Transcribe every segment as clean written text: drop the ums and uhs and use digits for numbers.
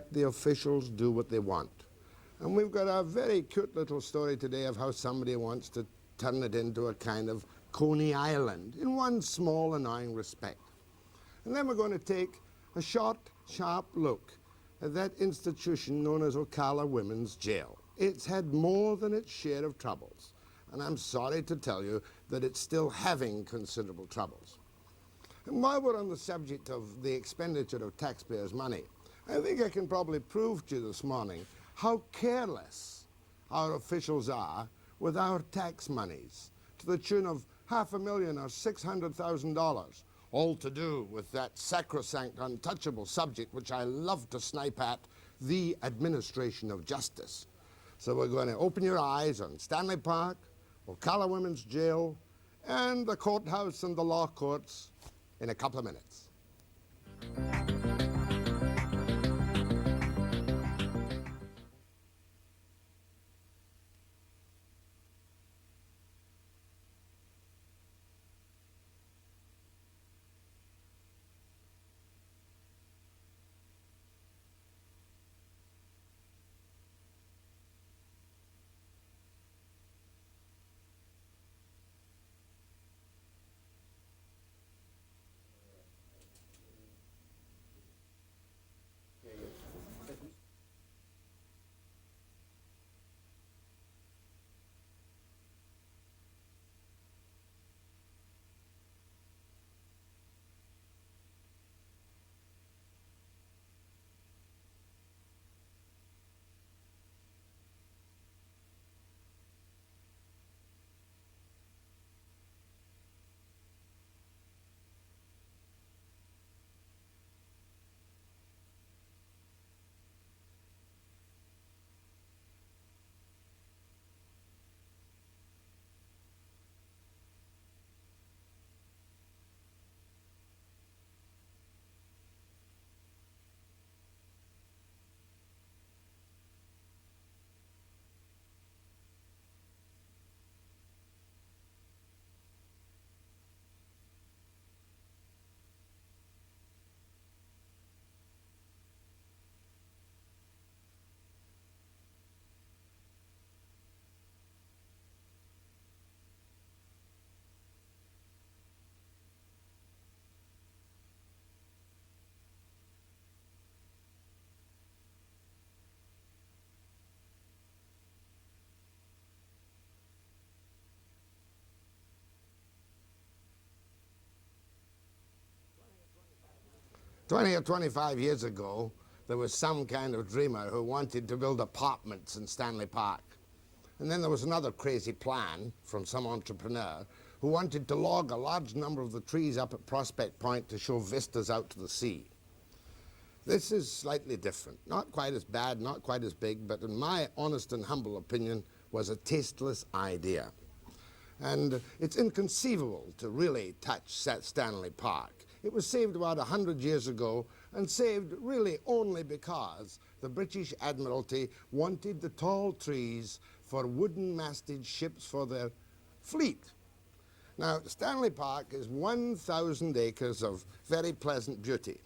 let the officials do what they want. And we've got a very cute little story today of how somebody wants to turn it into a kind of Coney Island in one small annoying respect. And then we're going to take a short, sharp look at that institution known as Oakalla Women's Jail. It's had more than its share of troubles, and I'm sorry to tell you that it's still having considerable troubles. And while we're on the subject of the expenditure of taxpayers' money, I think I can probably prove to you this morning how careless our officials are with our tax monies, to the tune of $500,000 or $600,000, all to do with that sacrosanct, untouchable subject which I love to snipe at, the administration of justice. So we're going to open your eyes on Stanley Park, Oakalla Women's Jail, and the courthouse and the law courts in a couple of minutes. 20 or 25 years ago, there was some kind of dreamer who wanted to build apartments in Stanley Park. And then there was another crazy plan from some entrepreneur who wanted to log a large number of the trees up at Prospect Point to show vistas out to the sea. This is slightly different. Not quite as bad, not quite as big, but in my honest and humble opinion, was a tasteless idea. And it's inconceivable to really touch Stanley Park. It was saved about 100 years ago, and saved really only because the British Admiralty wanted the tall trees for wooden-masted ships for their fleet. Now, Stanley Park is 1,000 acres of very pleasant beauty.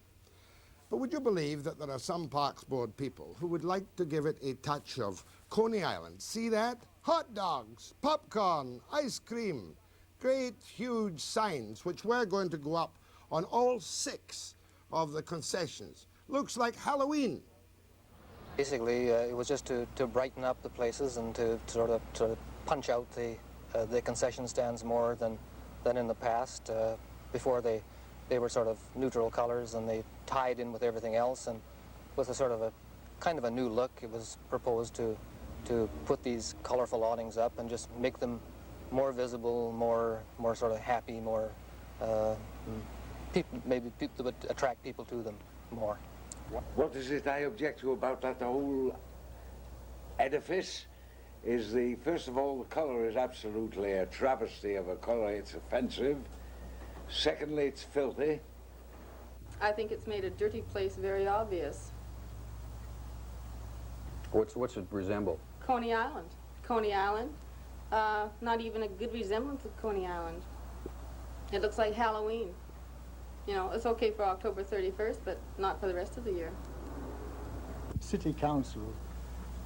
But would you believe that there are some Parks Board people who would like to give it a touch of Coney Island? See that? Hot dogs, popcorn, ice cream, great huge signs which we're going to go up on all 6 of the concessions. Looks like Halloween. Basically, it was just to brighten up the places and to sort of punch out the concession stands more than in the past. Before they were sort of neutral colors and they tied in with everything else, and with a sort of a kind of a new look, it was proposed to put these colorful awnings up and just make them more visible, more sort of happy, more maybe people would attract people to them more. What is it I object to about that whole edifice is first of all, the color is absolutely a travesty of a color. It's offensive. Secondly, it's filthy. I think it's made a dirty place very obvious. What's it resemble? Coney Island. Coney Island. Not even a good resemblance of Coney Island. It looks like Halloween. You know, it's okay for October 31st, but not for the rest of the year. City Council,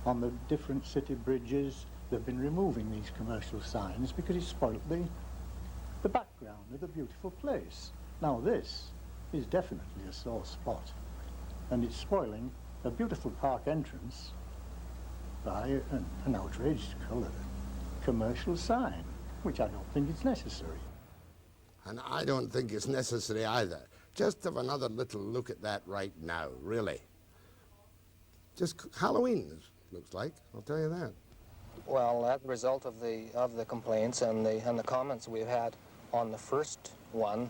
on the different city bridges, they've been removing these commercial signs because it spoilt the background of the beautiful place. Now this is definitely a sore spot, and it's spoiling a beautiful park entrance by an outrageous colour commercial sign, which I don't think is necessary. And I don't think it's necessary either. Just have another little look at that right now, really. Just Halloween, looks like, I'll tell you that. Well, as a result of the complaints and the comments we've had on the first one,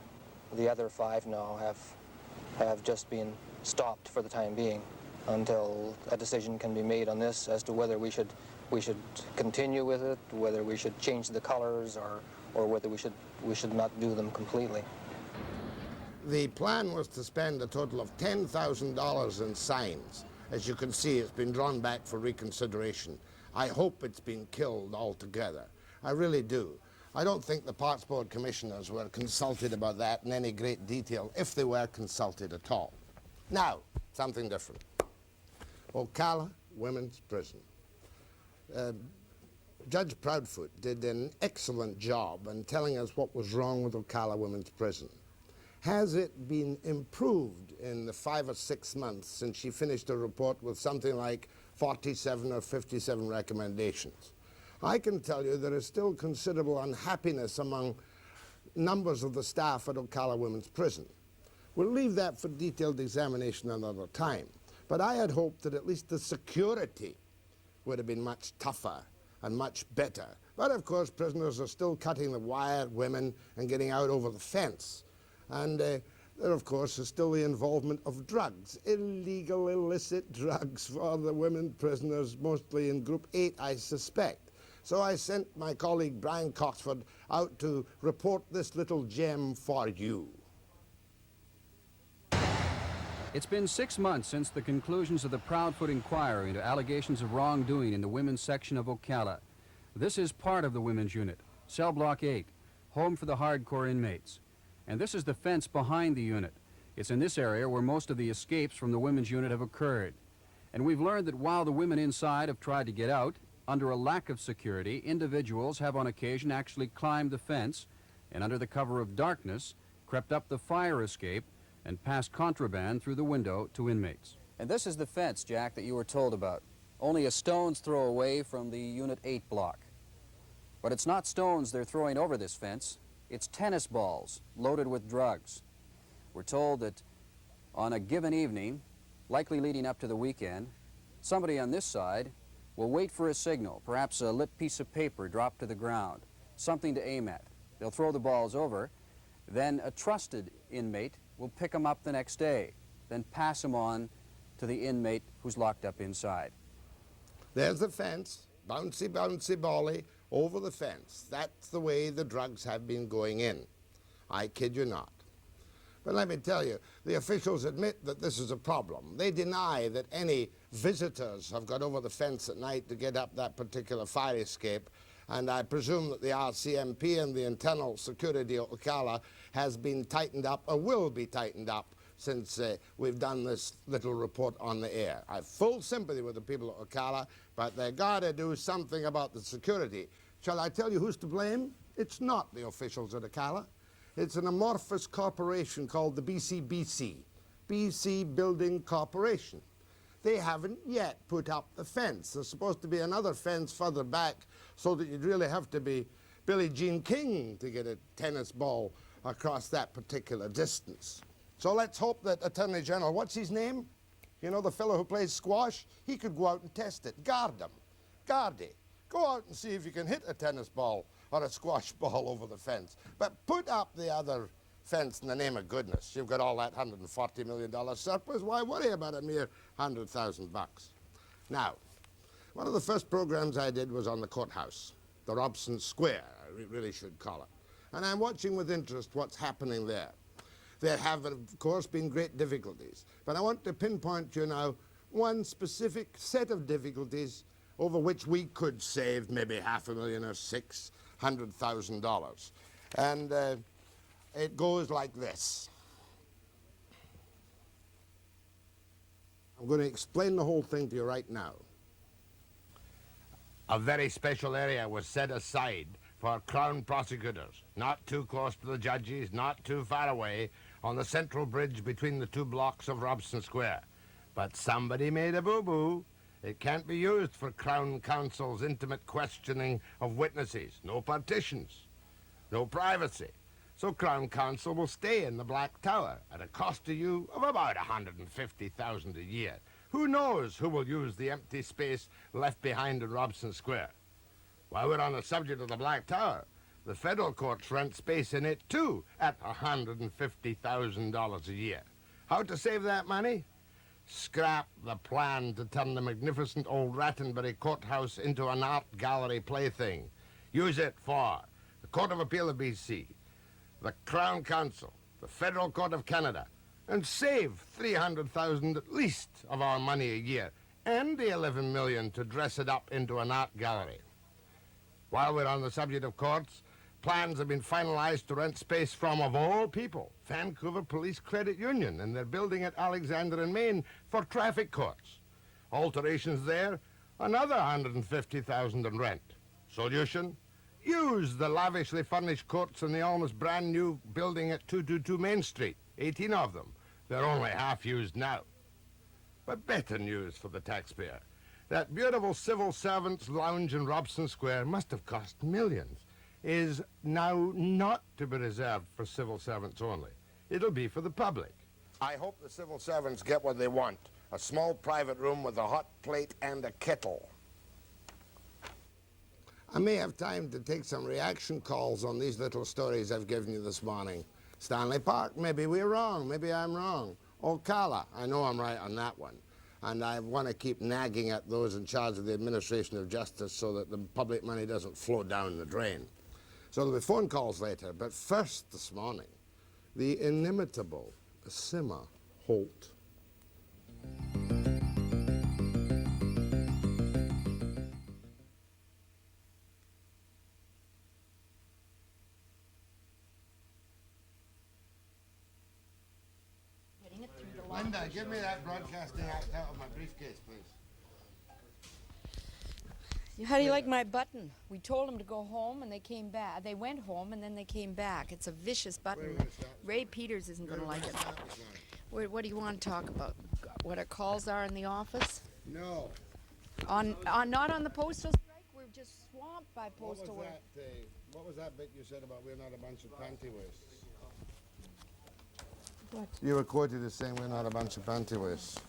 the other 5 now have just been stopped for the time being until a decision can be made on this as to whether we should continue with it, whether we should change the colors, or whether we should not do them completely. The plan was to spend a total of $10,000 in signs. As you can see, it's been drawn back for reconsideration. I hope it's been killed altogether. I really do. I don't think the Parks Board commissioners were consulted about that in any great detail, if they were consulted at all. Now, something different. Oakalla Women's Prison. Judge Proudfoot did an excellent job in telling us what was wrong with Oakalla Women's Prison. Has it been improved in the 5 or 6 months since she finished her report with something like 47 or 57 recommendations? I can tell you there is still considerable unhappiness among numbers of the staff at Oakalla Women's Prison. We'll leave that for detailed examination another time, but I had hoped that at least the security would have been much tougher and much better. But of course, prisoners are still cutting the wire, women, and getting out over the fence. And there, of course, is still the involvement of drugs, illegal, illicit drugs for the women prisoners, mostly in Group 8, I suspect. So I sent my colleague Brian Coxford out to report this little gem for you. It's been 6 months since the conclusions of the Proudfoot Inquiry into allegations of wrongdoing in the women's section of Oakalla. This is part of the women's unit, cell block 8, home for the hardcore inmates. And this is the fence behind the unit. It's in this area where most of the escapes from the women's unit have occurred. And we've learned that while the women inside have tried to get out, under a lack of security, individuals have on occasion actually climbed the fence and under the cover of darkness crept up the fire escape and passed contraband through the window to inmates. And this is the fence, Jack, that you were told about. Only a stone's throw away from the Unit 8 block. But it's not stones they're throwing over this fence. It's tennis balls loaded with drugs. We're told that on a given evening, likely leading up to the weekend, somebody on this side will wait for a signal, perhaps a lit piece of paper dropped to the ground, something to aim at. They'll throw the balls over. Then a trusted inmate will pick them up the next day, then pass them on to the inmate who's locked up inside. There's the fence, bouncy, bouncy, bally, over the fence. That's the way the drugs have been going in. I kid you not. But let me tell you, the officials admit that this is a problem. They deny that any visitors have got over the fence at night to get up that particular fire escape, and I presume that the RCMP and the internal security of Oakalla has been tightened up, or will be tightened up, since we've done this little report on the air. I have full sympathy with the people of Oakalla, but they've got to do something about the security. Shall I tell you who's to blame? It's not the officials at Oakalla. It's an amorphous corporation called the BCBC, BC Building Corporation. They haven't yet put up the fence. There's supposed to be another fence further back so that you'd really have to be Billie Jean King to get a tennis ball across that particular distance. So let's hope that Attorney General, what's his name? You know, the fellow who plays squash? He could go out and test it. Gardam. Gardy. Go out and see if you can hit a tennis ball or a squash ball over the fence. But put up the other fence in the name of goodness. You've got all that $140 million surplus. Why worry about a mere $100,000 bucks? Now, one of the first programs I did was on the courthouse, the Robson Square, I really should call it. And I'm watching with interest what's happening there. There have, of course, been great difficulties. But I want to pinpoint to you now one specific set of difficulties over which we could save maybe $500,000 or $600,000. And it goes like this. I'm going to explain the whole thing to you right now. A very special area was set aside for Crown prosecutors, not too close to the judges, not too far away, on the central bridge between the 2 blocks of Robson Square. But somebody made a boo-boo. It can't be used for Crown Counsel's intimate questioning of witnesses. No partitions, no privacy. So Crown Counsel will stay in the Black Tower at a cost to you of about $150,000 a year. Who knows who will use the empty space left behind in Robson Square? While we're on the subject of the Black Tower, the federal courts rent space in it too at $150,000 a year. How to save that money? Scrap the plan to turn the magnificent old Rattenbury Courthouse into an art gallery plaything. Use it for the Court of Appeal of BC, the Crown Council, the Federal Court of Canada, and save $300,000 at least of our money a year, and the $11 million to dress it up into an art gallery. While we're on the subject of courts, plans have been finalized to rent space from, of all people, Vancouver Police Credit Union, and they're building at Alexander and Main for traffic courts. Alterations there, another $150,000 in rent. Solution? Use the lavishly furnished courts in the almost brand new building at 222 Main Street, 18 of them. They're only half used now. But better news for the taxpayer. That beautiful civil servants' lounge in Robson Square must have cost millions, is now not to be reserved for civil servants only. It'll be for the public. I hope the civil servants get what they want. A small private room with a hot plate and a kettle. I may have time to take some reaction calls on these little stories I've given you this morning. Stanley Park, maybe we're wrong, maybe I'm wrong. Oakalla, I know I'm right on that one. And I want to keep nagging at those in charge of the administration of justice so that the public money doesn't flow down the drain. So there'll be phone calls later, but first this morning, the inimitable Simma Holt. Linda, give me that broadcasting act out of my briefcase, please. How do you like my button? We told them to go home and they came back. They went home and then they came back. It's a vicious button. Ray Peters isn't going to like it. What do you want to talk about? What our calls are in the office? No. Not on the postal strike? We're just swamped by postal work. What was that bit you said about we're not a bunch of panty wastes? What? You were quoted as saying we're not a bunch of panty wastes.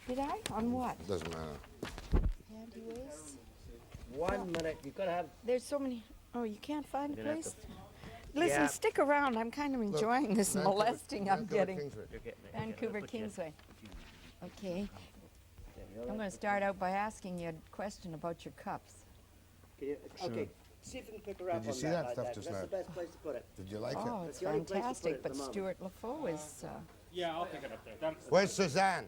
Did I? On what? Doesn't matter. Panty wastes? 1 minute. You've got to have. There's so many. Oh, you can't find a You're gonna have place? Listen, Yeah. stick around. I'm kind of enjoying this molesting I'm getting. Kingsway. You're getting it. Vancouver Kingsway. Okay. I'm going to start out by asking you a question about your cups. Okay. See if you can pick her up Did you on see that that like stuff that. just That's now? the best place to put it. Did you like Oh, it? it's the only place to put fantastic, it at but the moment. Stuart LaFaux is... Yeah, I'll pick it up there. Where's Suzanne?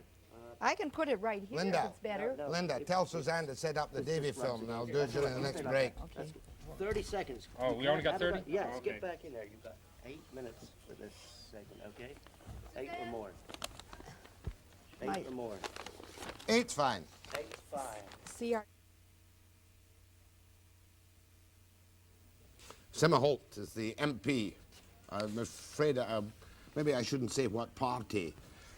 I can put it right here Linda. if it's better. No, Linda, tell Suzanne to set up the Davy film and I'll do it during the next break. Okay. 30 seconds. Oh, we only got Have it 30? back- Yeah, Oh, skip okay. back in there. You've got 8 minutes for this segment, okay? 8 or more. 8 or more. 8's fine. 8's fine. CR... Simma Holt is the MP. I'm afraid, maybe I shouldn't say what party.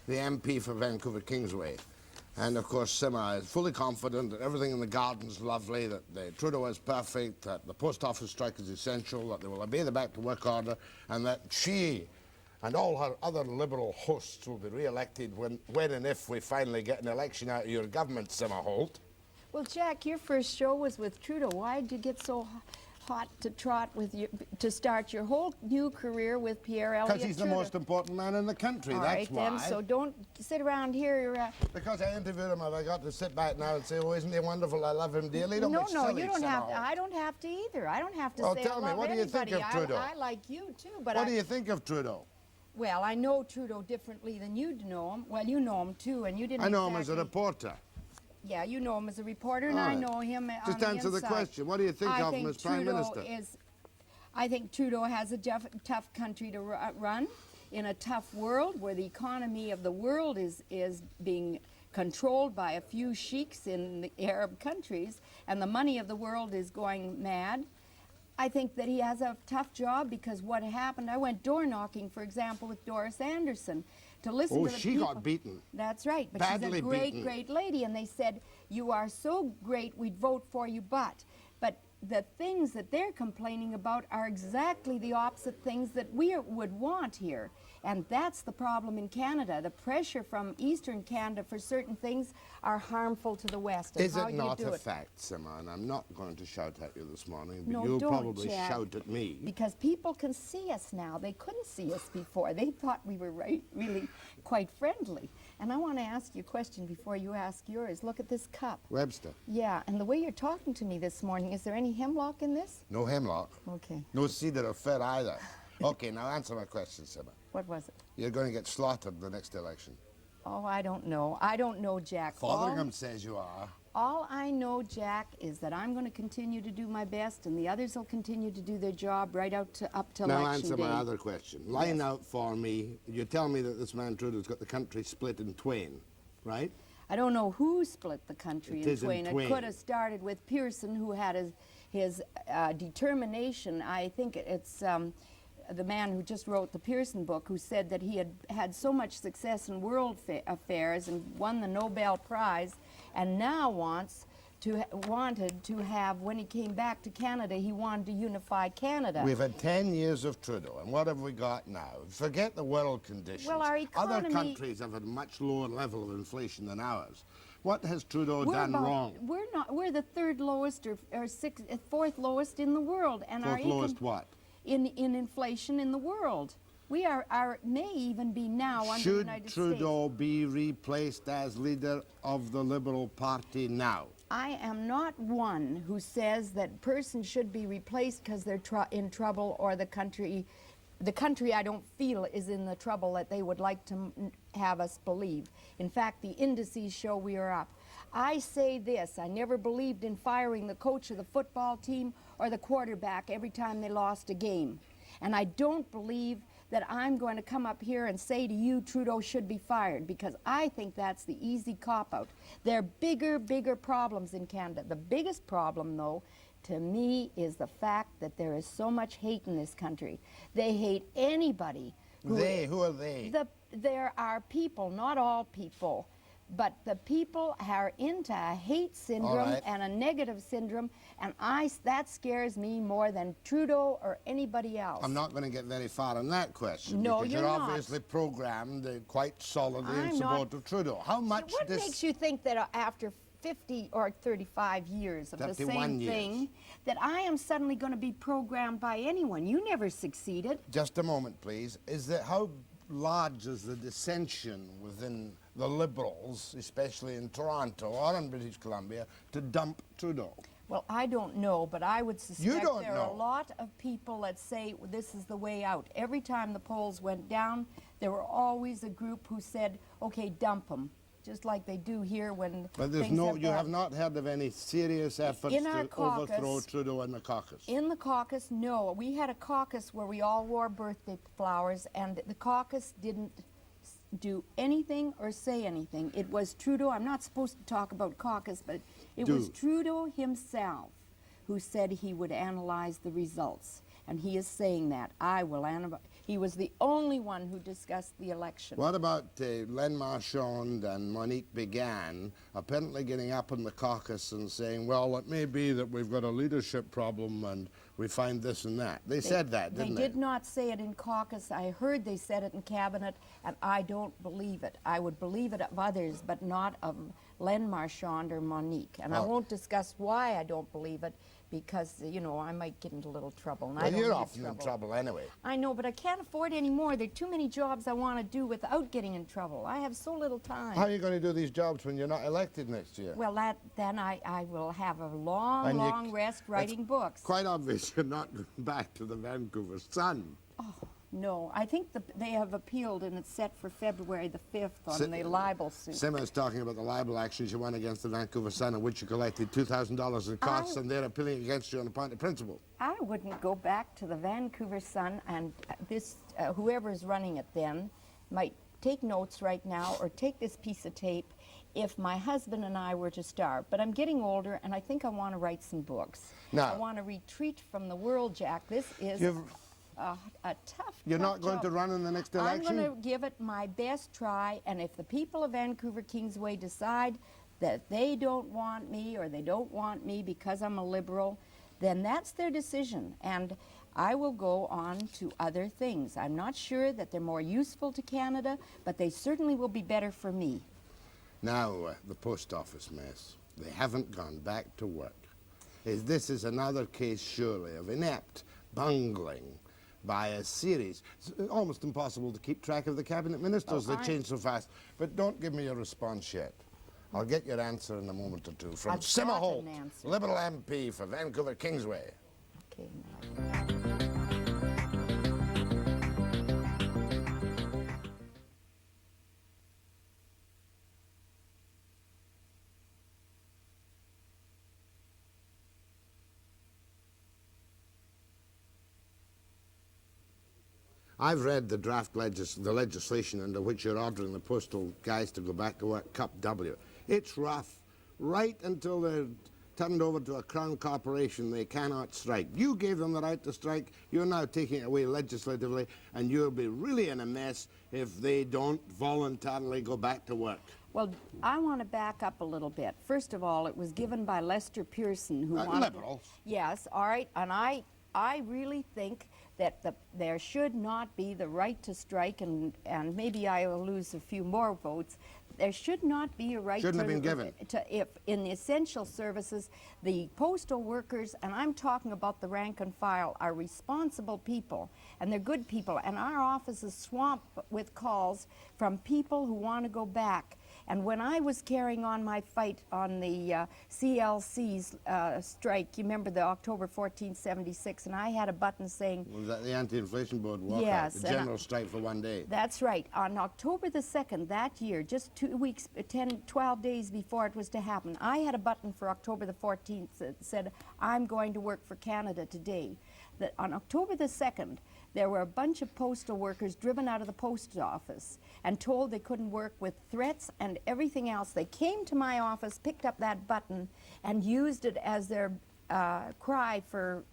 The MP for Vancouver Kingsway. And of course, Simma is fully confident that everything in the garden's lovely, that the Trudeau is perfect, that the post office strike is essential, that they will obey the back to work order, and that she and all her other Liberal hosts will be re-elected when and if we finally get an election out of your government, Simma Holt. Well, Jack, your first show was with Trudeau. Why did you get so hot to trot with you to start your whole new career with Pierre Elliott Because he's the Trudeau? most important man in the country, All that's right, why. then, so don't sit around here... Because I interviewed him, have I got to sit back now and say, oh, isn't he wonderful, I love him dearly? Don't no, be no, silly, you don't Simma have Holt. to. I don't have to either. I don't have to Well, say tell I me, love what do you think anybody. of Trudeau? I like you, too, but What do you think of Trudeau? Well, I know Trudeau differently than you know him. Well, you know him, too, and you didn't I know him as a exactly- reporter. Yeah, you know him as a reporter, and All I right. know him Just on answer the inside. question. What do you think of him as Prime Minister? I think Trudeau has a tough country to run in a tough world where the economy of the world is being controlled by a few sheiks in the Arab countries, and the money of the world is going mad. I think that he has a tough job because what happened, I went door knocking, for example, with Doris Anderson to listen to the she people. got beaten. That's right, but Badly she's a great, beaten. great lady, and they said, you are so great, we'd vote for you, but the things that they're complaining about are exactly the opposite things that we would want here. And that's the problem in Canada. The pressure from Eastern Canada for certain things are harmful to the West. And Is how it do you not do a it? fact, Simma? And I'm not going to shout at you this morning, but No, you'll don't, probably Jack. shout at me. Because people can see us now. They couldn't see us before. They thought we were really quite friendly. And I want to ask you a question before you ask yours. Look at this cup. Webster, Yeah, and the way you're talking to me this morning, is there any hemlock in this? no hemlock, Okay. no cedar or fir either. Okay, now answer my question, Simma. What was it? You're going to get slaughtered the next election. Oh, I don't know. I don't know, Jack. Fotheringham says you are. All I know, Jack, is that I'm going to continue to do my best, and the others will continue to do their job right up to Now election answer day. my other question. Line out for me. You tell me that this man Trudeau's got the country split in twain, right? I don't know who split the country It in is in twain. It twain. could have started with Pearson, who had his determination. I think it's the man who just wrote the Pearson book, who said that he had had so much success in world affairs and won the Nobel Prize, and now wanted to have, when he came back to Canada, he wanted to unify Canada. We've had 10 years of Trudeau, and what have we got now? Forget the world conditions. Well, our Other economy- countries have a much lower level of inflation than ours. What has Trudeau We're done about- wrong? We're the third lowest or fourth lowest in the world, and Fourth lowest what? in inflation in the world. We may even be now under the Should United Trudeau States. be replaced as leader of the Liberal Party now? I am not one who says that person should be replaced because they're in trouble, or the country I don't feel is in the trouble that they would like to have us believe. In fact, the indices show we are up. I say this, I never believed in firing the coach of the football team or the quarterback every time they lost a game. And I don't believe that I'm going to come up here and say to you, Trudeau should be fired, because I think that's the easy cop-out. There are bigger problems in Canada. The biggest problem, though, to me, is the fact that there is so much hate in this country. They hate anybody. Who are they? There are people, not all people, but the people are into a hate syndrome right. and a negative syndrome, and that scares me more than Trudeau or anybody else. I'm not going to get very far on that question. No, because you're you're not. obviously programmed quite solidly in I'm support not- of Trudeau. How much What makes you think that after 50 or 35 years of the 31 same years. thing, that I am suddenly going to be programmed by anyone? You never succeeded. Just a moment, please. How large is the dissension within the Liberals, especially in Toronto or in British Columbia, to dump Trudeau? Well, I don't know, but I would suspect don't there know. are a lot of people that say this is the way out. Every time the polls went down, there were always a group who said, okay, dump them, just like they do here when But there's things you have not heard of any serious efforts In our to overthrow caucus- Trudeau in the caucus. In the caucus, no. We had a caucus where we all wore birthday flowers, and the caucus didn't do anything or say anything. It was Trudeau. I'm not supposed to talk about caucus, but it was Trudeau himself who said he would analyze the results. And he is saying that. He was the only one who discussed the election. What about Len Marchand and Monique Began apparently getting up in the caucus and saying, well, it may be that we've got a leadership problem and we find this and that. They said that, didn't they? They did not say it in caucus. I heard they said it in cabinet, and I don't believe it. I would believe it of others, but not of Len Marchand or Monique. And I won't discuss why I don't believe it, because, you know, I might get into a little trouble. And I Well, don't you're need often in trouble anyway. I know, but I can't afford any more. There are too many jobs I want to do without getting in trouble. I have so little time. How are you going to do these jobs when you're not elected next year? Well, then I will have a long, And you- long rest writing books. Quite obvious you're not going back to the Vancouver Sun. No, I think they have appealed, and it's set for February the 5th on Sim- the libel suit. Simma's talking about the libel action she won against the Vancouver Sun, in which you collected $2,000 in costs, and they're appealing against you on a point of principle. I wouldn't go back to the Vancouver Sun, and whoever's running it then might take notes right now, or take this piece of tape. if my husband and I were to starve. But I'm getting older, and I think I want to write some books. Now- I want to retreat from the world, Jack. This is a tough You're not going job. to run in the next election? I'm going to give it my best try, and if the people of Vancouver Kingsway decide that they don't want me or they don't want me because I'm a Liberal, then that's their decision, and I will go on to other things. I'm not sure that they're more useful to Canada, but they certainly will be better for me. Now, the post office mess. They haven't gone back to work. This is another case, surely, of inept bungling by a series. It's almost impossible to keep track of the cabinet ministers. They change so fast. But don't give me your response yet. I'll get your answer in a moment or two from I've Simma got Holt, an answer. Liberal MP for Vancouver Kingsway. Okay, now. I've read the draft the legislation under which you're ordering the postal guys to go back to work, Cup W. It's rough. Right until they're turned over to a Crown corporation, they cannot strike. You gave them the right to strike. You're now taking it away legislatively, and you'll be really in a mess if they don't voluntarily go back to work. Well, I want to back up a little bit. First of all, it was given by Lester Pearson, who wanted... Liberal. Yes, all right, and I really think that there should not be the right to strike, and maybe I will lose a few more votes. There should not be a right Shouldn't have been given. if in the essential services, the postal workers, and I'm talking about the rank and file, are responsible people, and they're good people, and our office is swamped with calls from people who want to go back. And when I was carrying on my fight on the CLC's strike, you remember the October 1476, and I had a button saying... Was that the anti-inflation board walkout? Yes, The general strike for one day. That's right. On October the 2nd that year, just 2 weeks, 12 days before it was to happen, I had a button for October the 14th that said, I'm going to work for Canada today. That on October the 2nd, there were a bunch of postal workers driven out of the post office and told they couldn't work, with threats and everything else. They came to my office, picked up that button, and used it as their cry for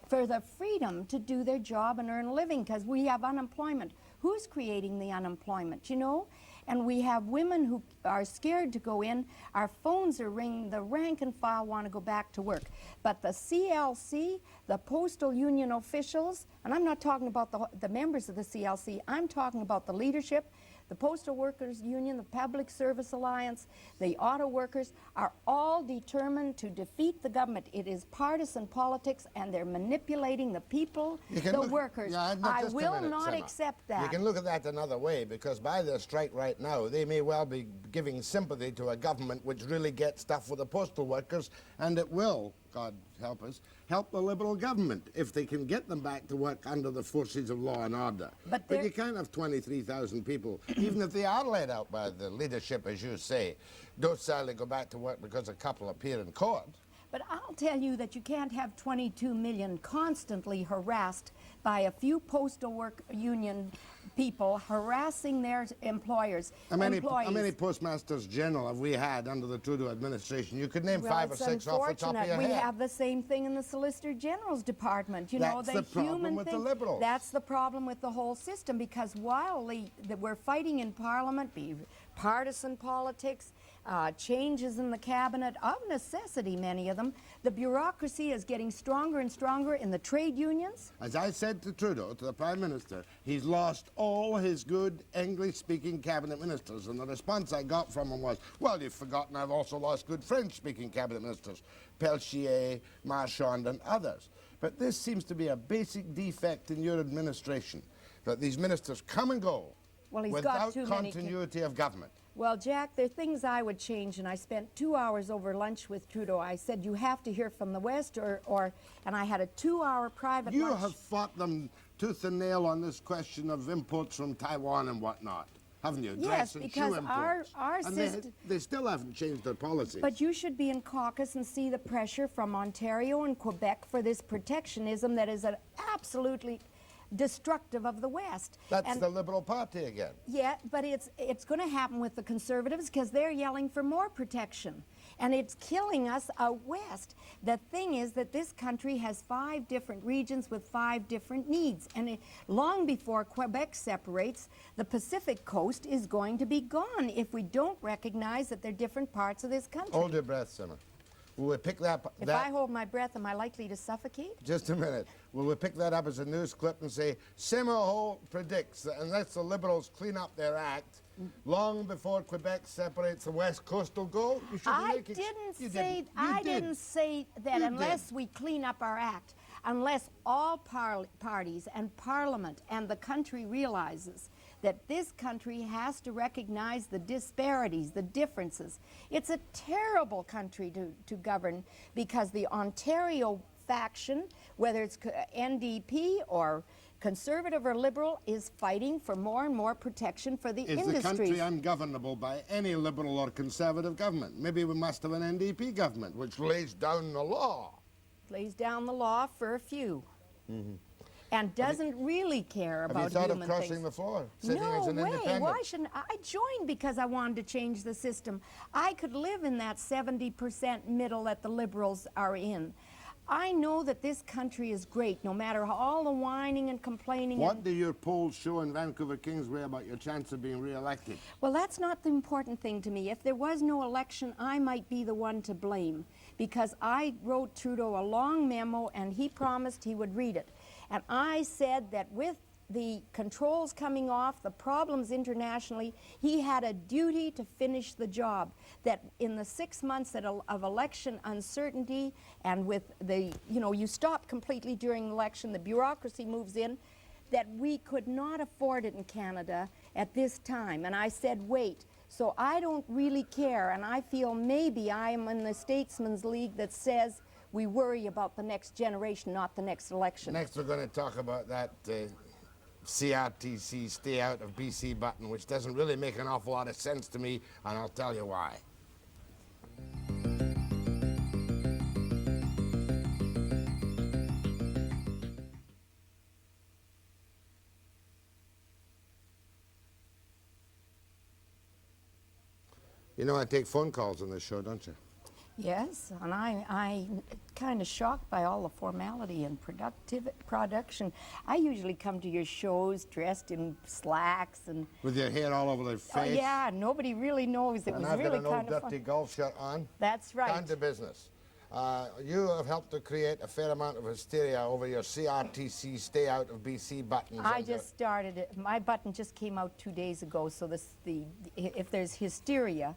the freedom to do their job and earn a living, because we have unemployment. Who's creating the unemployment, you know? And we have women who are scared to go in. Our phones are ringing. The rank and file want to go back to work. But the CLC, the postal union officials, and I'm not talking about the members of the CLC, I'm talking about the leadership, the Postal Workers Union, the Public Service Alliance, the auto workers, are all determined to defeat the government. It is partisan politics, and they're manipulating the people, the workers. Yeah, I just a will minute, not Simma. accept that. You can look at that another way, because by their strike right now, they may well be giving sympathy to a government which really gets stuff for the postal workers, and it will, God help us, help the Liberal government if they can get them back to work under the forces of law and order. But you can't have 23,000 people, even if they are let out by the leadership, as you say, don't sadly go back to work because a couple appear in court. But I'll tell you that you can't have 22 million constantly harassed by a few postal work union people harassing their employers. How many postmasters general have we had under the Trudeau administration? You could name Well, 5 or it's 6 off the top of your We head. have the same thing in the Solicitor General's department. You know, That's the problem human with the thing. Liberals. That's the problem with the whole system, because while we're fighting in Parliament, be partisan politics, changes in the cabinet, of necessity, many of them, the bureaucracy is getting stronger and stronger in the trade unions. As I said to Trudeau, to the Prime Minister, he's lost all his good English-speaking cabinet ministers, and the response I got from him was, well, you've forgotten I've also lost good French-speaking cabinet ministers, Pelchier, Marchand, and others. But this seems to be a basic defect in your administration, that these ministers come and go Well, he's without got too many continuity of government. Well, Jack, there are things I would change, and I spent 2 hours over lunch with Trudeau. I said, you have to hear from the West, and I had a 2-hour private lunch. You have fought them tooth and nail on this question of imports from Taiwan and whatnot, haven't you? Yes, Dress and because shoe imports. our and system... they still haven't changed their policies. But you should be in caucus and see the pressure from Ontario and Quebec for this protectionism that is an absolutely destructive of the West. That's And the Liberal Party again. yeah, but it's going to happen with the Conservatives because they're yelling for more protection. And it's killing us out west. The thing is that this country has 5 different regions with 5 different needs. And long before Quebec separates, the Pacific coast is going to be gone if we don't recognize that they're different parts of this country. Hold your breath, Simma. Will we pick that? If I hold my breath, am I likely to suffocate? Just a minute. Will we pick that up as a news clip and say, Simma Holt predicts that unless the Liberals clean up their act, long before Quebec separates, the West Coast will go? You should I make it- didn't You say didn't. You I did. didn't say that You unless did. we clean up our act, unless all parties and Parliament and the country realizes that this country has to recognize the disparities, the differences. It's a terrible country to govern because the Ontario faction, whether it's NDP or Conservative or Liberal, is fighting for more and more protection for the Is industries. the country ungovernable by any Liberal or Conservative government? Maybe we must have an NDP government, which lays down the law. Lays down the law for a few. And doesn't really care Have about you thought of human crossing things. the floor, sitting No as an way. independent? Why shouldn't I joined because I wanted to change the system. I could live in that 70% middle that the Liberals are in. I know that this country is great, no matter all the whining and complaining. What do your polls show in Vancouver Kingsway about your chance of being re-elected? Well, that's not the important thing to me. If there was no election, I might be the one to blame because I wrote Trudeau a long memo and he promised he would read it. And I said that with the controls coming off, the problems internationally, he had a duty to finish the job. That in the 6 months of election uncertainty and with the, you stop completely during election, the bureaucracy moves in, that we could not afford it in Canada at this time. And I said, wait. So I don't really care, and I feel maybe I'm in the Statesman's League that says we worry about the next generation, not the next election. Next, we're going to talk about that CRTC stay out of BC button, which doesn't really make an awful lot of sense to me, and I'll tell you why. You know I take phone calls on this show, don't you? Yes, and I kind of shocked by all the formality and production. I usually come to your shows dressed in slacks and... With your hair all over the face. Oh, yeah, nobody really knows. It And was I've really got an old kind of dirty fun. golf shirt on. That's right. Down to business. You have helped to create a fair amount of hysteria over your CRTC stay out of BC buttons. I just started it. My button just came out 2 days ago, so if there's hysteria,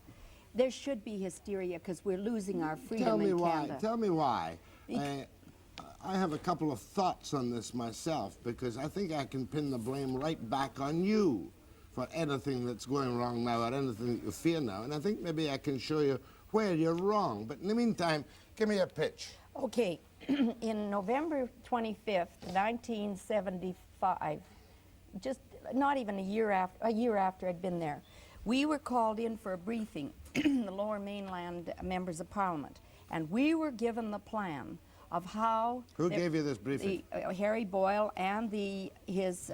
there should be hysteria because we're losing our freedom in Canada. Tell me why. I have a couple of thoughts on this myself because I think I can pin the blame right back on you for anything that's going wrong now or anything that you fear now. And I think maybe I can show you where you're wrong. But in the meantime, give me a pitch. Okay, in November 25th, 1975, just not even a year after I'd been there, we were called in for a briefing, the Lower Mainland members of Parliament, and we were given the plan of how... Who gave you this briefing? Harry Boyle and his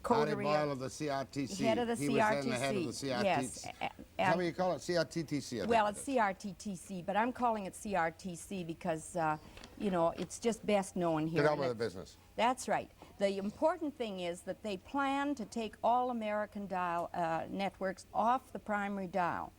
coterie... Harry Boyle of the CRTC. Head of the He CRTC. was then the head of the CRTC. Yes. Is that what you call it? CRTTC? Well, it's CRTTC, but I'm calling it CRTC because, it's just best known here. Get on with the business. That's right. The important thing is that they plan to take all American dial networks off the primary dial.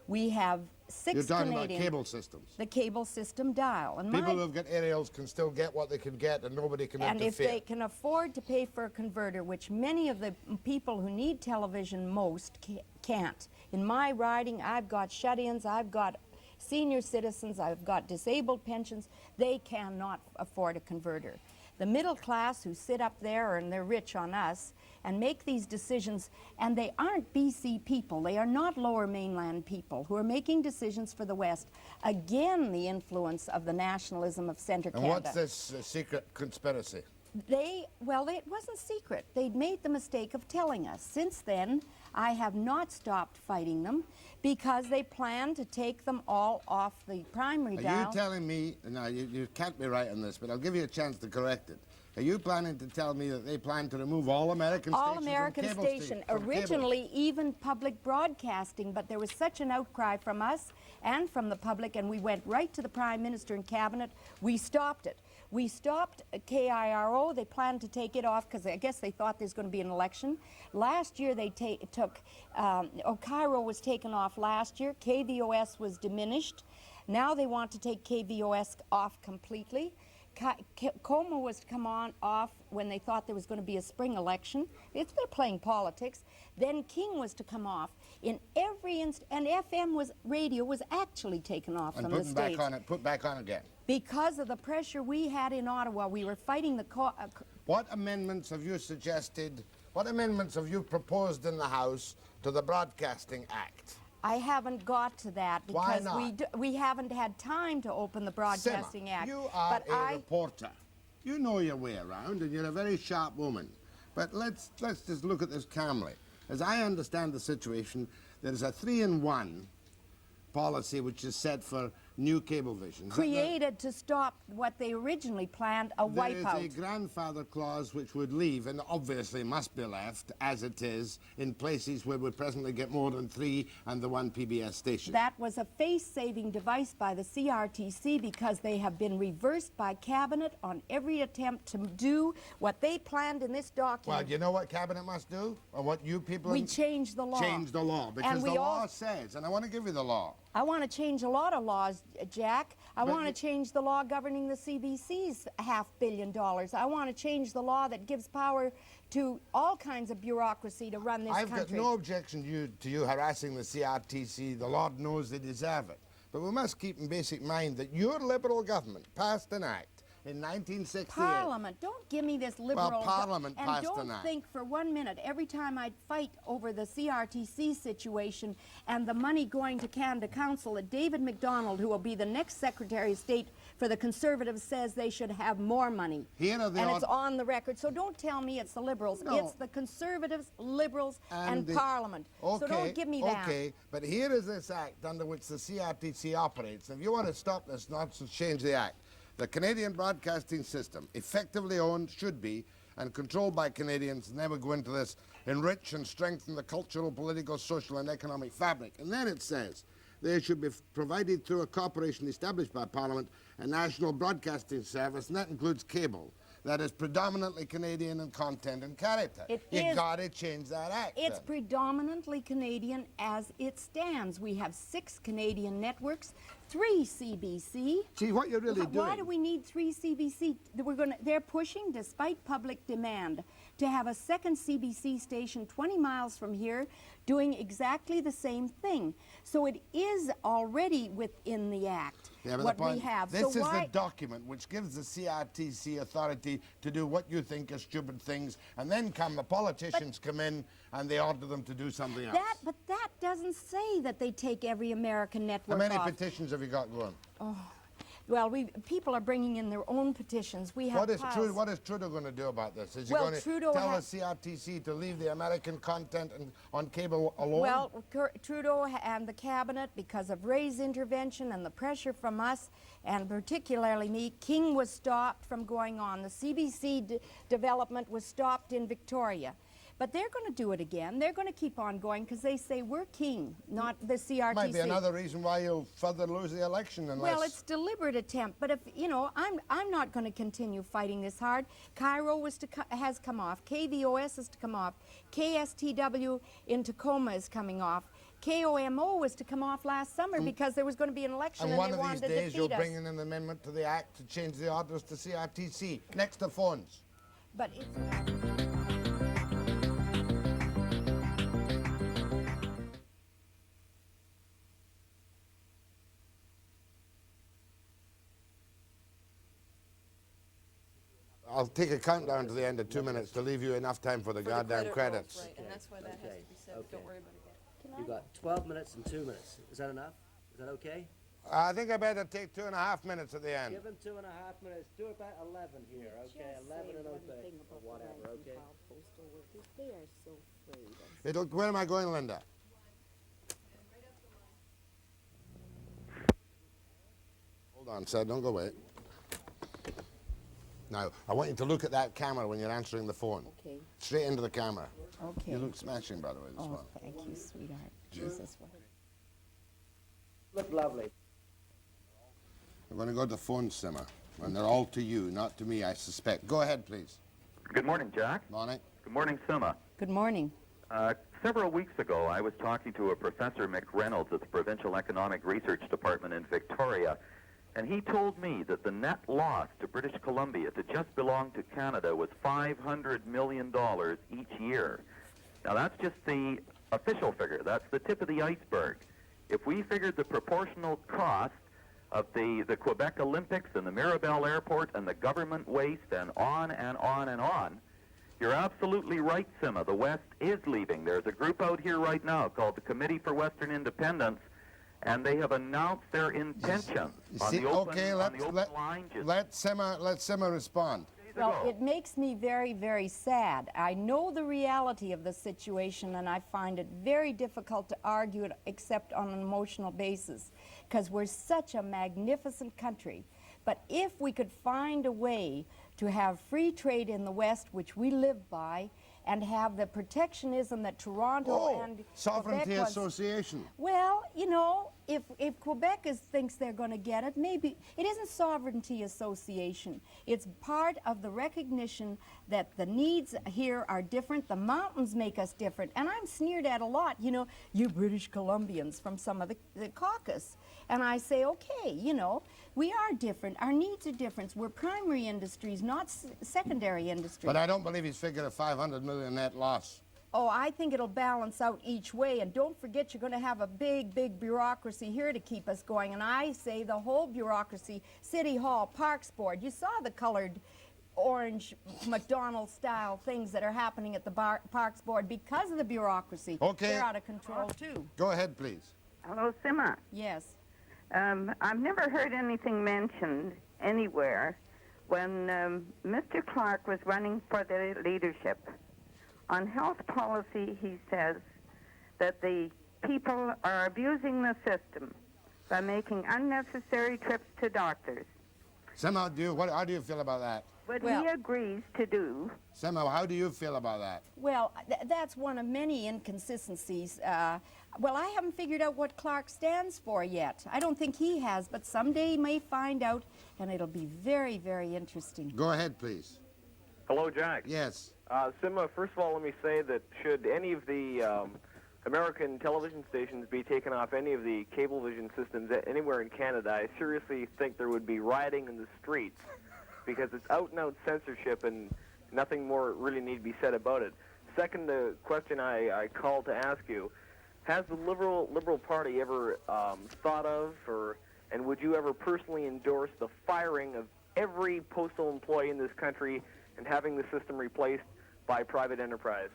We have 6 You're talking Canadian... about cable systems. The cable system dial. And People who've got aerials can still get what they can get and nobody can and interfere. if they can afford to pay for a converter, which many of the people who need television most can't. In my riding, I've got shut-ins, I've got senior citizens, I've got disabled pensions. They cannot afford a converter. The middle class who sit up there and they're rich on us and make these decisions, and they aren't BC people, they are not Lower Mainland people who are making decisions for the West. Again, the influence of the nationalism of Centre And Canada. what's this secret conspiracy? Well, it wasn't secret. They'd made the mistake of telling us. Since then, I have not stopped fighting them because they plan to take them all off the primary dial. Are you telling me, now you can't be right on this, but I'll give you a chance to correct it. Are you planning to tell me that they plan to remove all American All stations American from cable station, from cable? originally even public broadcasting, but there was such an outcry from us and from the public, and we went right to the Prime Minister and Cabinet. We stopped it. We stopped KIRO. They planned to take it off because I guess they thought there's going to be an election. Last year they took, Oakalla was taken off last year. KVOS was diminished. Now they want to take KVOS off completely. Coma was to come off when they thought there was going to be a spring election. They're playing politics. Then King was to come off. In every and FM radio was actually taken off And from the States. put back on again. Because of the pressure we had in Ottawa, we were fighting the... What amendments have you suggested, what amendments have you proposed in the House to the Broadcasting Act? I haven't got to that Why because not? we haven't had time to open the Broadcasting Simma, Act. you are but a reporter. You know your way around, and you're a very sharp woman. But let's just look at this calmly. As I understand the situation, there's a 3-in-1 policy which is set for new Cablevision. Created to stop what they originally planned, a wipeout. There is a grandfather clause which would leave, and obviously must be left, as it is, in places where we presently get more than 3 and the 1 PBS station. That was a face-saving device by the CRTC because they have been reversed by Cabinet on every attempt to do what they planned in this document. Well, you know what Cabinet must do? Or what you people... We changed the law. Change the law, because And the we law says, and I want to give you the law. I want to change a lot of laws, Jack. I But want to change the law governing the CBC's $500 million. I want to change the law that gives power to all kinds of bureaucracy to run this I've country. got no objection to you harassing the CRTC. The Lord knows they deserve it. But we must keep in basic mind that your Liberal government passed an act in 1968. Parliament, don't give me this liberal... Well, Parliament and passed don't an act. think for 1 minute, every time I'd fight over the CRTC situation and the money going to Canada Council, that David MacDonald, who will be the next Secretary of State for the Conservatives, says they should have more money. Here are the and it's on the record. So don't tell me it's the Liberals. No. It's the Conservatives, Liberals, and the- Parliament. Okay, so don't give me that. Okay, but here is this act under which the CRTC operates. If you want to stop this nonsense, change the act. The Canadian broadcasting system, effectively owned, should be, and controlled by Canadians, and then we go into this, enrich and strengthen the cultural, political, social, and economic fabric. And then it says, they should be provided through a corporation established by Parliament, a national broadcasting service, and that includes cable, that is predominantly Canadian in content and character. You gotta change that act. It's then. predominantly Canadian as it stands. We have 6 Canadian networks, 3 CBC. See, what you're really doing... Why do we need 3 CBC? They're pushing, despite public demand, to have a second CBC station 20 miles from here doing exactly the same thing. So it is already within the Act, Yeah, but what the point, we have. This so is why, the document which gives the CRTC authority to do what you think are stupid things, and then the politicians come in and they order them to do something else. But that doesn't say that they take every American How network many off. petitions have you got going? Well, people are bringing in their own petitions. We have What is piles. Trudeau going to do about this? Is he Well, going to Trudeau tell the has- CRTC to leave the American content on cable alone? Well, Trudeau and the Cabinet, because of Ray's intervention and the pressure from us, and particularly me, King was stopped from going on. The CBC development was stopped in Victoria. But they're going to do it again. They're going to keep on going because they say we're King, not the CRTC. Might be another reason why you'll further lose the election unless... Well, it's deliberate attempt, but if I'm not going to continue fighting this hard. Cairo has come off. KVOS is to come off. KSTW in Tacoma is coming off. KOMO was to come off last summer because there was going to be an election And and one they of wanted these to days defeat you'll us. bring in an amendment to the Act to change the orders to CRTC. Next to phones. But it's... I'll take a countdown to the end of 2 minutes to leave you enough time for the goddamn credits. Right, and that's why that has to be said. Okay. Don't worry about it. You got 12 minutes and 2 minutes. Is that enough? Is that okay? I think I better take 2.5 minutes at the end. Give him 2.5 minutes. Do about 11 here, okay? 11 and okay. Or whatever, okay? They are so afraid. Where am I going, Linda? Hold on, sir. Don't go away. Now, I want you to look at that camera when you're answering the phone. Okay. Straight into the camera. Okay. You look smashing, by the way, this Oh, one. thank you, sweetheart. Jesus. Look lovely. I'm going to go to the phone, Simma. And they're all to you, not to me, I suspect. Go ahead, please. Good morning, Jack. Morning. Good morning, Simma. Good morning. Several weeks ago, I was talking to a Professor McReynolds at the Provincial Economic Research Department in Victoria, and he told me that the net loss to British Columbia to just belong to Canada was $500 million each year. Now, that's just the official figure. That's the tip of the iceberg. If we figured the proportional cost of the Quebec Olympics and the Mirabel Airport and the government waste and on and on and on, you're absolutely right, Simma. The West is leaving. There's a group out here right now called the Committee for Western Independence, and they have announced their intentions on the open, line. Let Simma respond. Well, it makes me very, very sad. I know the reality of the situation, and I find it very difficult to argue it except on an emotional basis, because we're such a magnificent country. But if we could find a way to have free trade in the West, which we live by, and have the protectionism that Toronto and Sovereignty Quebec Association. Well, you know, if Quebec thinks they're going to get it, maybe it isn't Sovereignty Association. It's part of the recognition that the needs here are different. The mountains make us different. And I'm sneered at a lot, you know, you British Columbians from some of the caucus. And I say, okay, you know, we are different. Our needs are different. We're primary industries, not secondary industries. But I don't believe he's figured a 500 million net loss. Oh, I think it'll balance out each way. And don't forget, you're going to have a big, big bureaucracy here to keep us going. And I say the whole bureaucracy, City Hall, Parks Board, you saw the colored orange McDonald's-style things that are happening at the Parks Board because of the bureaucracy. Okay. They're out of control, too. Go ahead, please. Hello, Simma. Yes. I've never heard anything mentioned anywhere when Mr. Clark was running for the leadership. On health policy, he says that the people are abusing the system by making unnecessary trips to doctors. Simma, how do you feel about that? What he agrees to do. Simma, how do you feel about that? Well, that's one of many inconsistencies. Well, I haven't figured out what Clark stands for yet. I don't think he has, but someday he may find out, and it'll be very, very interesting. Go ahead, please. Hello, Jack. Yes. Simma, first of all, let me say that should any of the American television stations be taken off any of the cablevision systems anywhere in Canada, I seriously think there would be rioting in the streets because it's out-and-out censorship and nothing more really need to be said about it. Second question I called to ask you, has the Liberal Party ever thought of and would you ever personally endorse the firing of every postal employee in this country and having the system replaced by private enterprise?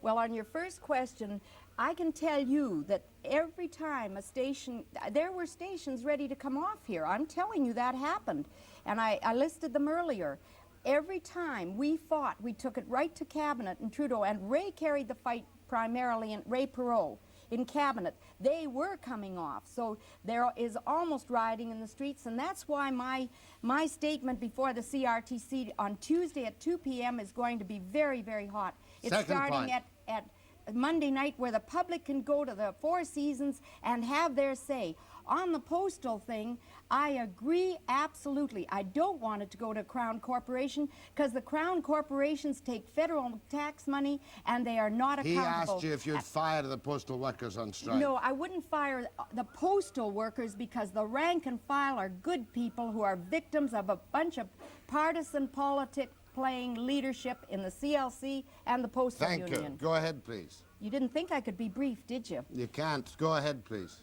Well, on your first question, I can tell you that every time a station, there were stations ready to come off here. I'm telling you that happened. And I listed them earlier. Every time we fought, we took it right to Cabinet and Trudeau, and Ray carried the fight primarily, and Ray Perot in Cabinet. They were coming off. So there is almost rioting in the streets, and that's why my statement before the CRTC on Tuesday at 2 p.m. is going to be very, very hot. It's starting at Monday night, where the public can go to the Four Seasons and have their say. On the postal thing, I agree absolutely. I don't want it to go to Crown Corporation because the Crown Corporations take federal tax money and they are not accountable. He asked you if you'd fire the postal workers on strike. No, I wouldn't fire the postal workers because the rank and file are good people who are victims of a bunch of partisan politics playing leadership in the CLC and the Postal Union. Thank you. Go ahead, please. You didn't think I could be brief, did you? You can't. Go ahead, please.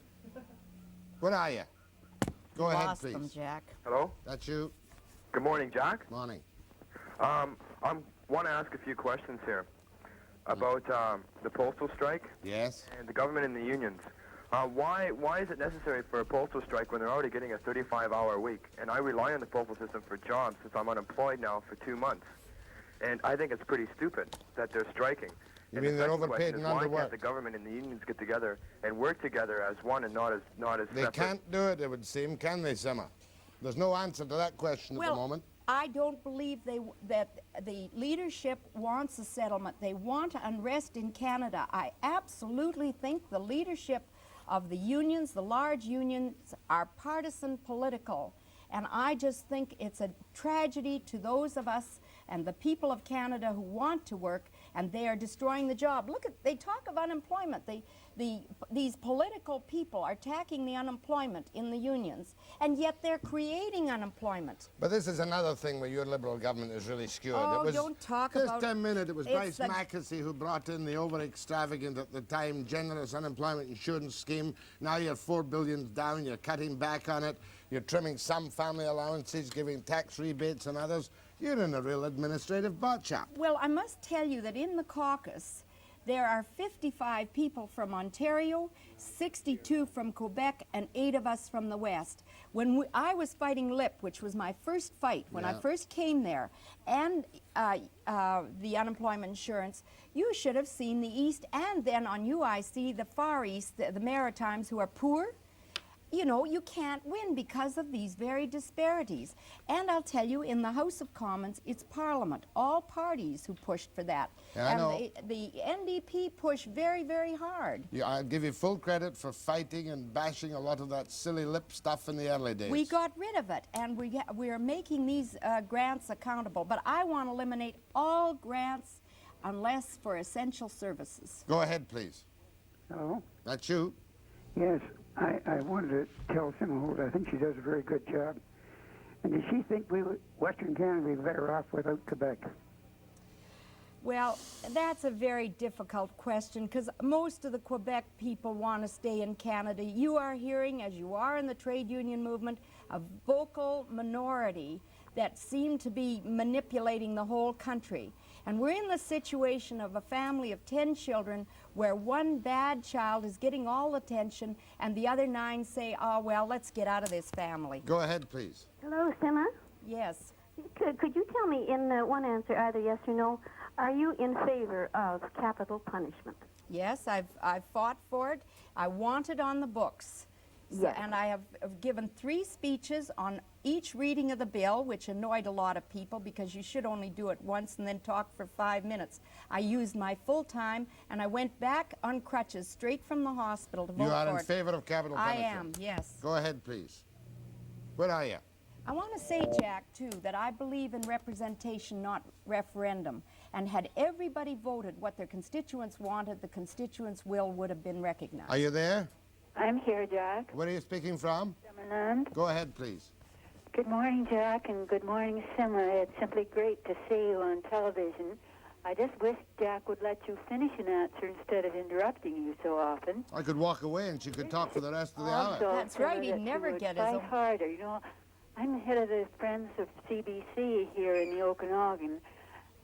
What are you? Go ahead, please. Lost them, Jack. Hello? That's you. Good morning, Jack. Morning. I want to ask a few questions here about the postal strike. Yes. And the government and the unions. Why is it necessary for a postal strike when they're already getting a 35-hour week? And I rely on the postal system for jobs since I'm unemployed now for 2 months. And I think it's pretty stupid that they're striking. You mean they're overpaid and underworked? Why can't the government and the unions get together and work together as one and not as They separate? can't do it, it would seem, can they, Simma? There's no answer to that question at the moment. I don't believe that the leadership wants a settlement. They want unrest in Canada. I absolutely think the leadership of the unions, the large unions, are partisan political. And I just think it's a tragedy to those of us and the people of Canada who want to work, and they are destroying the job. Look at, they talk of unemployment. These political people are attacking the unemployment in the unions, and yet they're creating unemployment. But this is another thing where your Liberal government is really skewed. Oh, it was, don't talk just about... Just a minute, it was Bryce the... Mackesy who brought in the over-extravagant, at the time, generous unemployment insurance scheme. Now you're $4 billion down, you're cutting back on it, you're trimming some family allowances, giving tax rebates and others. You're in a real administrative butt-shop. Well, I must tell you that in the caucus, there are 55 people from Ontario, 62 from Quebec, and 8 of us from the West. When I was fighting LIP, which was my first fight when I first came there, and the unemployment insurance, you should have seen the East, and then on UIC, the Far East, the Maritimes, who are poor. You know, you can't win because of these very disparities. And I'll tell you, in the House of Commons, it's Parliament, all parties who pushed for that. Yeah, I know. The NDP pushed very, very hard. Yeah, I'll give you full credit for fighting and bashing a lot of that silly LIP stuff in the early days. We got rid of it, and we are making these grants accountable. But I want to eliminate all grants unless for essential services. Go ahead, please. Hello? That's you. Yes. I wanted to tell Simma Holt I think she does a very good job. And does she think Western Canada would be better off without Quebec? Well, that's a very difficult question because most of the Quebec people want to stay in Canada. You are hearing, as you are in the trade union movement, a vocal minority that seem to be manipulating the whole country. And we're in the situation of a family of 10 children where one bad child is getting all the attention and the other 9 say, oh, well, let's get out of this family. Go ahead, please. Hello, Simma? Yes. Could you tell me in one answer, either yes or no, are you in favor of capital punishment? Yes, I've fought for it. I want it on the books. Yes. And I have given 3 speeches on each reading of the bill, which annoyed a lot of people because you should only do it once and then talk for 5 minutes. I used my full time, and I went back on crutches straight from the hospital to vote for it. You are in favor of capital punishment? I am, yes. Go ahead, please. Where are you? I want to say, Jack, too, that I believe in representation, not referendum. And had everybody voted what their constituents wanted, the constituents' will would have been recognized. Are you there? I'm here, Jack. Where are you speaking from? Summerland. Go ahead, please. Good morning, Jack, and good morning, Simma. It's simply great to see you on television. I just wish Jack would let you finish an answer instead of interrupting you so often. I could walk away and she could talk for the rest of the hour. That's right, he'd never get his own. Fight harder. You know, I'm head of the Friends of CBC here in the Okanagan,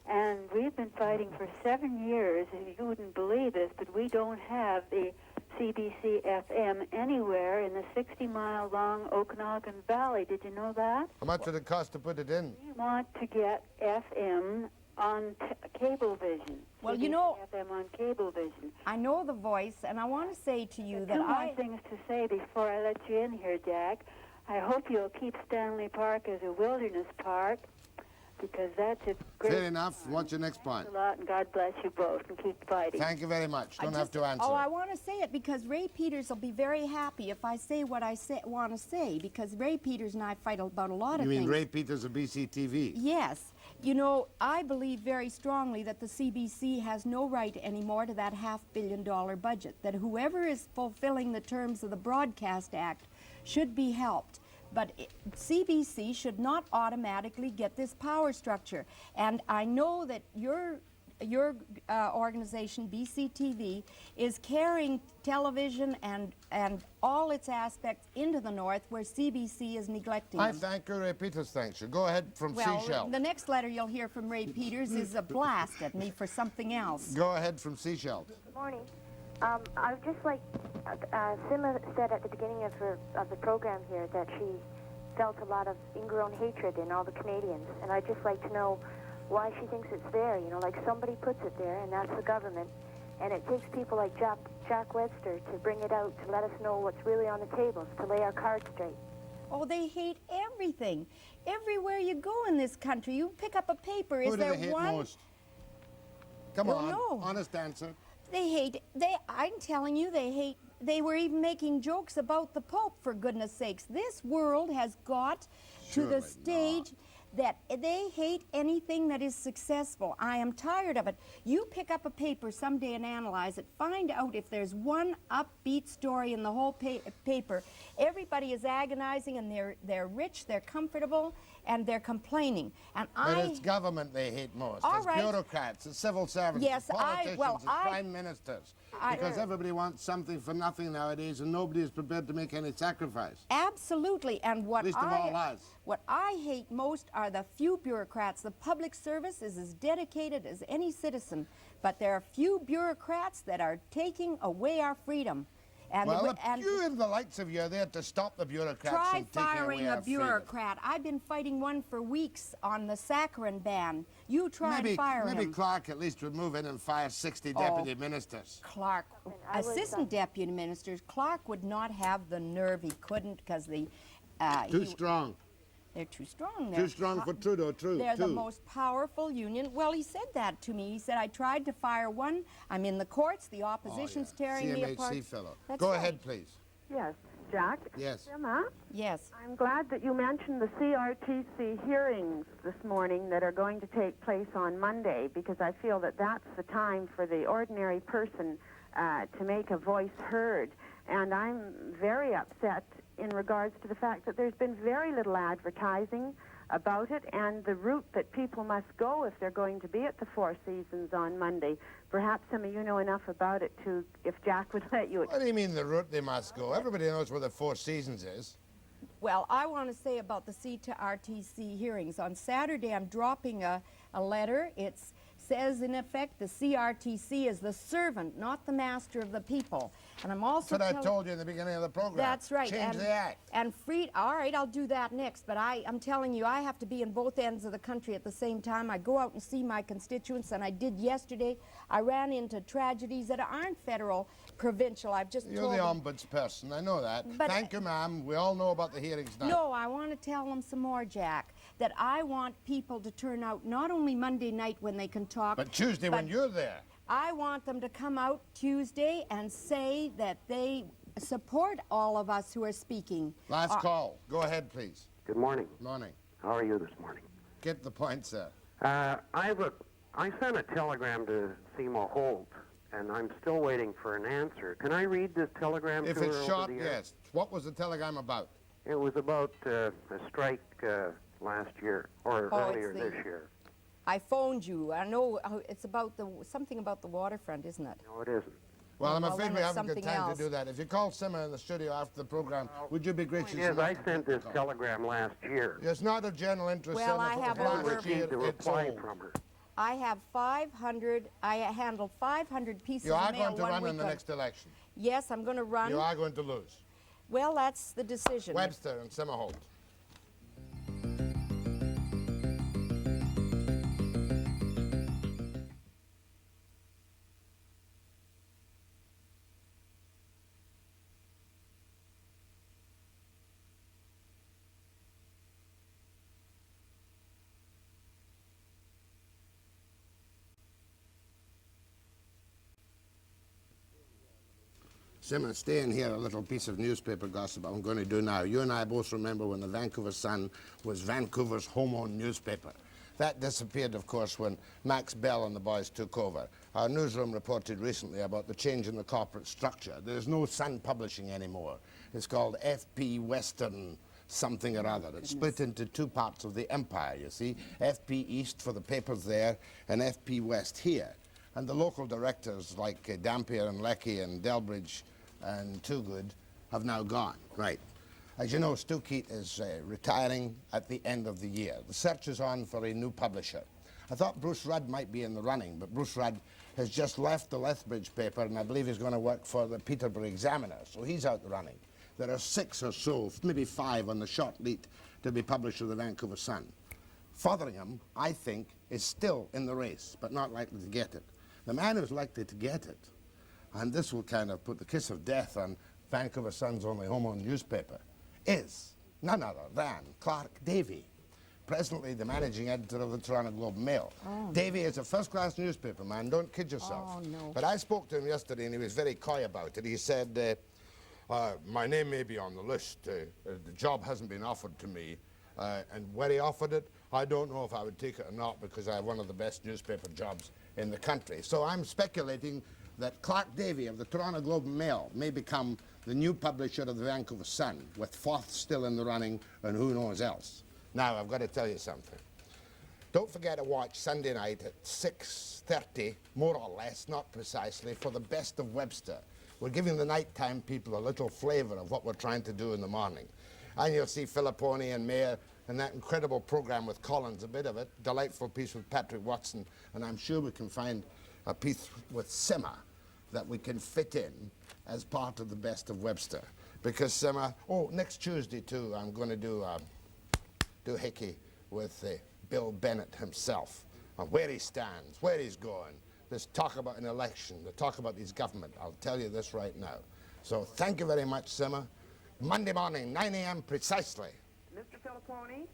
and we've been fighting for 7 years. You wouldn't believe this, but we don't have the CBC FM anywhere in the 60-mile-long Okanagan Valley. Did you know that? How much did it cost to put it in? We want to get FM on Cablevision. Well, you know, FM on Cablevision. I know the voice, and I want to say to you that Two more things to say before I let you in here, Jack. I hope you'll keep Stanley Park as a wilderness park, because that's a great... Fair enough. What's your next point? Thanks a lot, and God bless you both, and keep fighting. Thank you very much. Don't have to answer. Oh, I want to say it because Ray Peters will be very happy if I say what I want to say, because Ray Peters and I fight about a lot of things. You mean Ray Peters of BCTV? Yes. You know, I believe very strongly that the CBC has no right anymore to that $500 million budget, that whoever is fulfilling the terms of the Broadcast Act should be helped. But CBC should not automatically get this power structure. And I know that your organization, BCTV, is carrying television and all its aspects into the north where CBC is neglecting I them. thank you, Ray Peters. Thanks you. Go ahead from Seychelles. The next letter you'll hear from Ray Peters is a blast at me for something else. Go ahead from Seychelles. Good morning. I would just like, Simma said at the beginning of the program here that she felt a lot of ingrown hatred in all the Canadians, and I'd just like to know why she thinks it's there. You know, like somebody puts it there, and that's the government, and it takes people like Jack Webster to bring it out, to let us know what's really on the tables, to lay our cards straight. Oh, they hate everything. Everywhere you go in this country, you pick up a paper. Who Is do there they hate one? most? Come Well, on, no. honest answer. I'm telling you, they were even making jokes about the Pope, for goodness sakes. This world has got to the stage that they hate anything that is successful. I am tired of it. You pick up a paper someday and analyze it. Find out if there's one upbeat story in the whole paper. Everybody is agonizing, and they're rich, they're comfortable, and they're complaining. And But it's government they hate most. All It's right. bureaucrats, it's civil servants, Yes, it's politicians, it's I- prime ministers. Because everybody wants something for nothing nowadays, and nobody is prepared to make any sacrifice. Absolutely, and what Least of all us. what I hate most are the few bureaucrats. The public service is as dedicated as any citizen, but there are few bureaucrats that are taking away our freedom. And Well, you and the likes of you are there to stop the bureaucrats try from taking firing away a our freedom. bureaucrat. I've been fighting one for weeks on the saccharin ban. You try and fire him. Maybe Clark at least would move in and fire 60 deputy ministers. Clark, assistant deputy ministers, Clark would not have the nerve. He couldn't because Too strong. They're too strong. Too strong for Trudeau, They're the most powerful union. Well, he said that to me. He said, I tried to fire one. I'm in the courts. The opposition's tearing me apart. CMHC fellow. That's Go right. ahead, please. Yes, Jack? Yes. Simma? Yes. I'm glad that you mentioned the CRTC hearings this morning that are going to take place on Monday, because I feel that that's the time for the ordinary person to make a voice heard. And I'm very upset in regards to the fact that there's been very little advertising about it and the route that people must go if they're going to be at the Four Seasons on Monday. Perhaps some of you know enough about it to, if Jack would let you... What do you mean the route they must go? Everybody knows where the Four Seasons is. Well, I want to say about the CRTC hearings. On Saturday, I'm dropping a letter. It says, in effect, the CRTC is the servant, not the master of the people. And I'm also That's what I told you in the beginning of the program. That's right. Change the act. And all right, I'll do that next. But I'm telling you, I have to be in both ends of the country at the same time. I go out and see my constituents, and I did yesterday. I ran into tragedies that aren't federal, provincial. I've just You're told the them. ombudsperson, I know that. But Thank you, ma'am. We all know about the hearings now. No, I want to tell them some more, Jack, that I want people to turn out not only Monday night when they can talk, But Tuesday when you're there. I want them to come out Tuesday and say that they support all of us who are speaking. Last call. Go ahead, please. Good morning. Morning. How are you this morning? Get the point, sir. I sent a telegram to Simma Holt, and I'm still waiting for an answer. Can I read this telegram If to her it's over short, the air? yes. What was the telegram about? It was about a strike last year, or earlier it's this year. I phoned you. I know it's about something about the waterfront, isn't it? No, it isn't. Well, I'm well, afraid then we it's haven't got something time else. to do that. If you call Simma in the studio after the program, would you be gracious Yes, enough I to sent take this the call? telegram last year. It's not of general interest, Well, Simma. I If it have was over- last year, Received a it's reply old. from her. I have 500. I handled 500 pieces You of are mail going to one run week in the ago. next election. Yes, I'm going to run. You are going to lose. Well, that's the decision. Webster and Simma Holt. Simma, stay in here, a little piece of newspaper gossip I'm going to do now. You and I both remember when the Vancouver Sun was Vancouver's home-owned newspaper. That disappeared, of course, when Max Bell and the boys took over. Our newsroom reported recently about the change in the corporate structure. There's no Sun Publishing anymore. It's called FP Western something or other. It's split into two parts of the empire, you see. FP East for the papers there, and FP West here. And the local directors like Dampier and Leckie and Delbridge and Toogood have now gone. Right. As you know, Stu Keat is retiring at the end of the year. The search is on for a new publisher. I thought Bruce Rudd might be in the running, but Bruce Rudd has just left the Lethbridge paper, and I believe he's going to work for the Peterborough Examiner, so he's out the running. There are 6 or so, maybe 5 on the short lead to be publisher of the Vancouver Sun. Fotheringham, I think, is still in the race, but not likely to get it. The man who's likely to get it, and this will kind of put the kiss of death on Vancouver Sun's only home-owned newspaper, is none other than Clark Davey, presently the managing editor of the Toronto Globe Mail. Oh. Davey is a first-class newspaper man, don't kid yourself. Oh, no. But I spoke to him yesterday and he was very coy about it. He said, my name may be on the list. The job hasn't been offered to me. And when he offered it, I don't know if I would take it or not because I have one of the best newspaper jobs in the country. So I'm speculating that Clark Davey of the Toronto Globe Mail may become the new publisher of the Vancouver Sun, with Forth still in the running and who knows else. Now, I've got to tell you something. Don't forget to watch Sunday night at 6:30, more or less, not precisely, for the Best of Webster. We're giving the nighttime people a little flavour of what we're trying to do in the morning. And you'll see Filipponi and Mayer and that incredible program with Collins, a bit of it, delightful piece with Patrick Watson, and I'm sure we can find a piece with Simma that we can fit in as part of the Best of Webster. Because Simma, next Tuesday too, I'm going to do Hickey with Bill Bennett himself, on where he stands, where he's going. There's talk about an election, the talk about his government. I'll tell you this right now. So thank you very much, Simma. Monday morning, 9 a.m. precisely. Mr. Filipponi,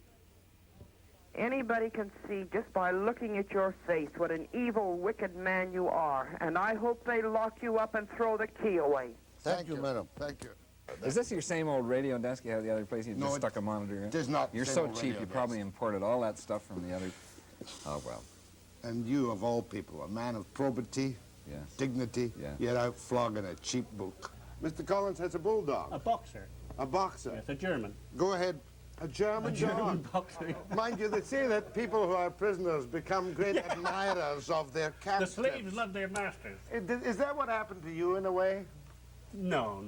anybody can see just by looking at your face what an evil, wicked man you are, and I hope they lock you up and throw the key away. Thank you, madam. Thank you. Is this your same old radio desk you have the other place? You No, just stuck a monitor in? it is not You're same so old cheap, radio you desk. probably imported all that stuff from the other... Oh, well. And you, of all people, a man of probity, Yes. dignity, Yeah. yet out flogging a cheap book. Mr. Collins has a bulldog. A boxer. A boxer. Yes, a German. Go ahead. A German dog. boxer. Mind you, they say that people who are prisoners become great admirers of their The captors. slaves love their masters. Is that what happened to you in a way? No.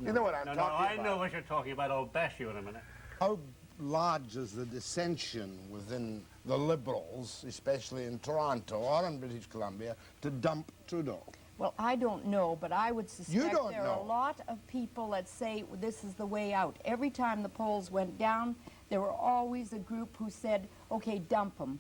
You know what I'm no, talking I about. know what you're talking about. I'll bash you in a minute. How large is the dissension within the Liberals, especially in Toronto or in British Columbia, to dump Trudeau? Well, I don't know, but I would suspect don't there are know. a lot of people that say this is the way out. Every time the polls went down, there were always a group who said, okay, dump them.